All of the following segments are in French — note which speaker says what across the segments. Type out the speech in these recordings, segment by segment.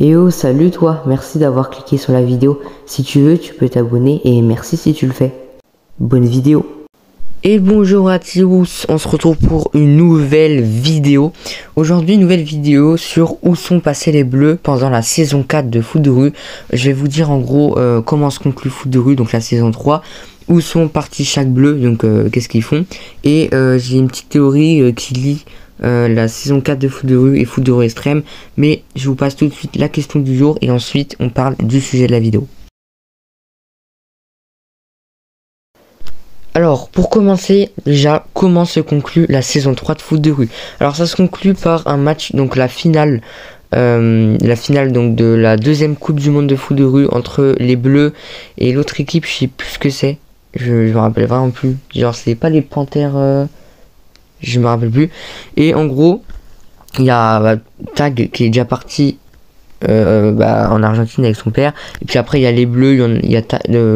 Speaker 1: Et oh, salut toi, merci d'avoir cliqué sur la vidéo. Si tu veux, tu peux t'abonner et merci si tu le fais. Bonne vidéo. Et bonjour à tous, on se retrouve pour une nouvelle vidéo. Aujourd'hui, nouvelle vidéo sur où sont passés les Bleus pendant la saison 4 de foot de rue. Je vais vous dire en gros comment se conclut foot de rue, donc la saison 3. Où sont partis chaque Bleu, donc qu'est-ce qu'ils font. Et j'ai une petite théorie qui lie la saison 4 de foot de rue et foot de rue extrême. Mais je vous passe tout de suite la question du jour et ensuite on parle du sujet de la vidéo. Alors, pour commencer, déjà, comment se conclut la saison 3 de foot de rue? Alors, ça se conclut par un match, donc la finale donc de la deuxième Coupe du Monde de foot de rue entre les Bleus et l'autre équipe, je sais plus ce que c'est. Je me rappelle vraiment plus. Genre, c'est pas les Panthères, je me rappelle plus. Et en gros, il y a Tag qui est déjà parti en Argentine avec son père. Et puis après, il y a les Bleus, il y a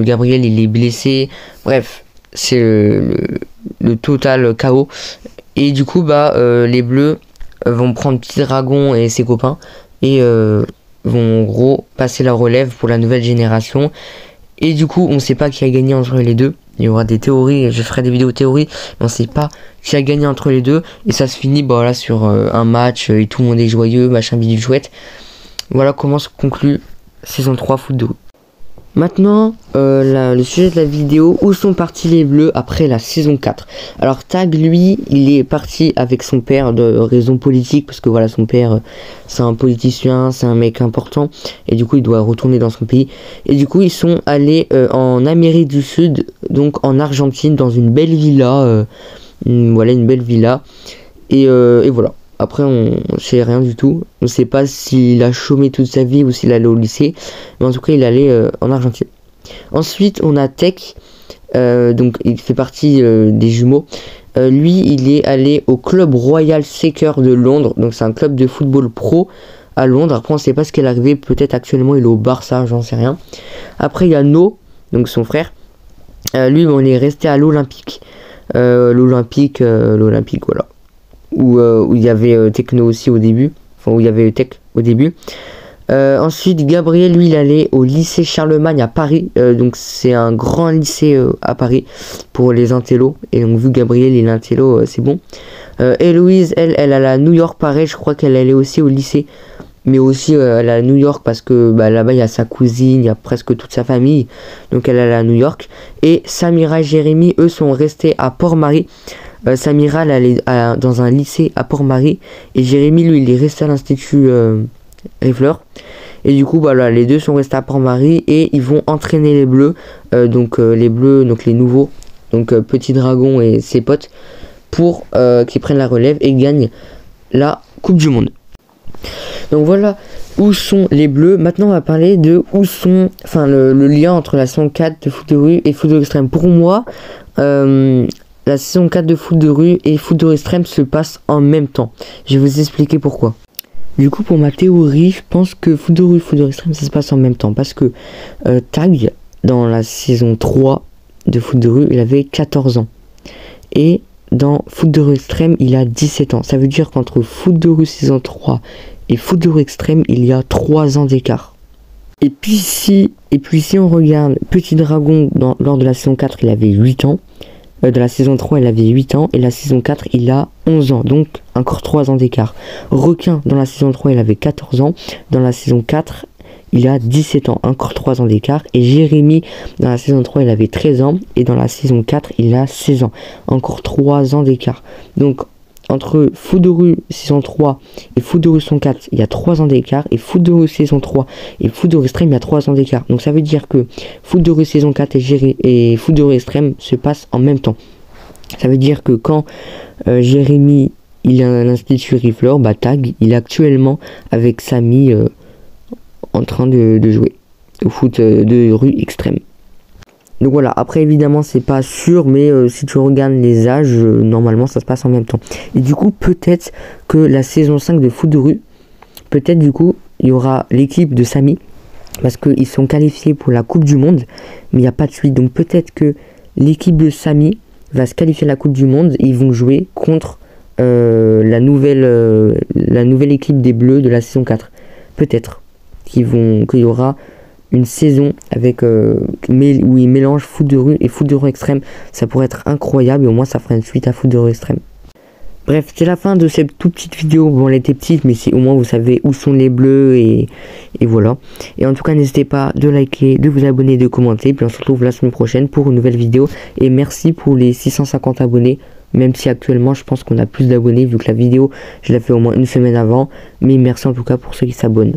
Speaker 1: Gabriel, il est blessé. Bref. C'est le total chaos. Et du coup les Bleus vont prendre Petit Dragon et ses copains et vont en gros passer la relève pour la nouvelle génération. Et du coup on sait pas qui a gagné entre les deux. Il y aura des théories, je ferai des vidéos théories, mais on sait pas qui a gagné entre les deux. Et ça se finit là sur un match et tout le monde est joyeux, machin bidule chouette. Voilà comment se conclut saison 3 foot de rue. Maintenant, le sujet de la vidéo, où sont partis les Bleus après la saison 4? Alors Tag, lui, il est parti avec son père de raisons politiques, parce que voilà, son père, c'est un politicien, c'est un mec important, et du coup, il doit retourner dans son pays. Et du coup, ils sont allés en Amérique du Sud, donc en Argentine, dans une belle villa, voilà, une belle villa, et voilà. Après, on sait rien du tout. On ne sait pas s'il a chômé toute sa vie ou s'il allait au lycée. Mais en tout cas, il allait en Argentine. Ensuite, on a Tech. Donc, il fait partie des jumeaux. Lui, il est allé au Club Royal Soccer de Londres. Donc, c'est un club de football pro à Londres. Après, on ne sait pas ce qu'elle est arrivé. Peut-être actuellement, il est au Barça, j'en sais rien. Après, il y a No, donc son frère. Lui, il est resté à l'Olympique. L'Olympique, voilà. Où il y avait Techno aussi au début, enfin où il y avait Tech au début. Ensuite, Gabriel, lui, il allait au lycée Charlemagne à Paris, donc c'est un grand lycée à Paris pour les intellos, et donc vu Gabriel il est intello, c'est bon. Héloïse, elle allait à New York, pareil, je crois qu'elle allait aussi au lycée, mais aussi elle allait à New York parce que là-bas il y a sa cousine, il y a presque toute sa famille, donc elle allait à New York. Et Samira et Jérémy, eux, sont restés à Port-Marie. Samira, elle allait dans un lycée à Port-Marie, et Jérémy, lui, il est resté à l'Institut Riffleur. Et du coup, les deux sont restés à Port-Marie et ils vont entraîner les Bleus, les Bleus, donc les nouveaux, donc Petit Dragon et ses potes, pour qu'ils prennent la relève et gagnent la Coupe du Monde. Donc voilà où sont les Bleus. Maintenant, on va parler de où sont, le lien entre la saison 4 de foot de rue et foot de rue extrême. Pour moi, la saison 4 de foot de rue et foot de rue extrême se passent en même temps. Je vais vous expliquer pourquoi. Du coup, pour ma théorie, je pense que foot de rue et foot de rue extrême, ça se passe en même temps. Parce que Tag, dans la saison 3 de foot de rue, il avait 14 ans. Et dans foot de rue extrême, il a 17 ans. Ça veut dire qu'entre foot de rue saison 3 et foot de rue extrême, il y a 3 ans d'écart. Et puis si on regarde Petit Dragon lors de la saison 4, il avait 8 ans. De la saison 3, il avait 8 ans. Et la saison 4, il a 11 ans. Donc, encore 3 ans d'écart. Requin, dans la saison 3, il avait 14 ans. Dans la saison 4, il a 17 ans. Encore 3 ans d'écart. Et Jérémy, dans la saison 3, il avait 13 ans. Et dans la saison 4, il a 16 ans. Encore 3 ans d'écart. Donc, entre foot de rue saison 3 et foot de rue saison 4, il y a 3 ans d'écart. Et foot de rue saison 3 et foot de rue extrême, il y a 3 ans d'écart. Donc ça veut dire que foot de rue saison 4 et foot de rue extrême se passent en même temps. Ça veut dire que quand Jérémy il est à l'Institut Riffleur, Tag il est actuellement avec Samy en train de jouer au foot de rue extrême. Donc voilà, après évidemment c'est pas sûr, mais si tu regardes les âges, normalement ça se passe en même temps. Et du coup peut-être que la saison 5 de foot de rue, peut-être du coup il y aura l'équipe de Samy, parce qu'ils sont qualifiés pour la Coupe du Monde, mais il n'y a pas de suite. Donc peut-être que l'équipe de Samy va se qualifier à la Coupe du Monde et ils vont jouer contre la nouvelle équipe des Bleus de la saison 4. Peut-être. qu'il y aura une saison avec où ils mélangent foot de rue et foot de rue extrême. Ça pourrait être incroyable et au moins ça ferait une suite à foot de rue extrême. Bref, c'est la fin de cette toute petite vidéo. Bon, elle était petite, mais au moins vous savez où sont les bleus et voilà. Et en tout cas, n'hésitez pas de liker, de vous abonner, de commenter. Puis on se retrouve la semaine prochaine pour une nouvelle vidéo. Et merci pour les 650 abonnés. Même si actuellement, je pense qu'on a plus d'abonnés vu que la vidéo, je l'ai fait au moins une semaine avant. Mais merci en tout cas pour ceux qui s'abonnent.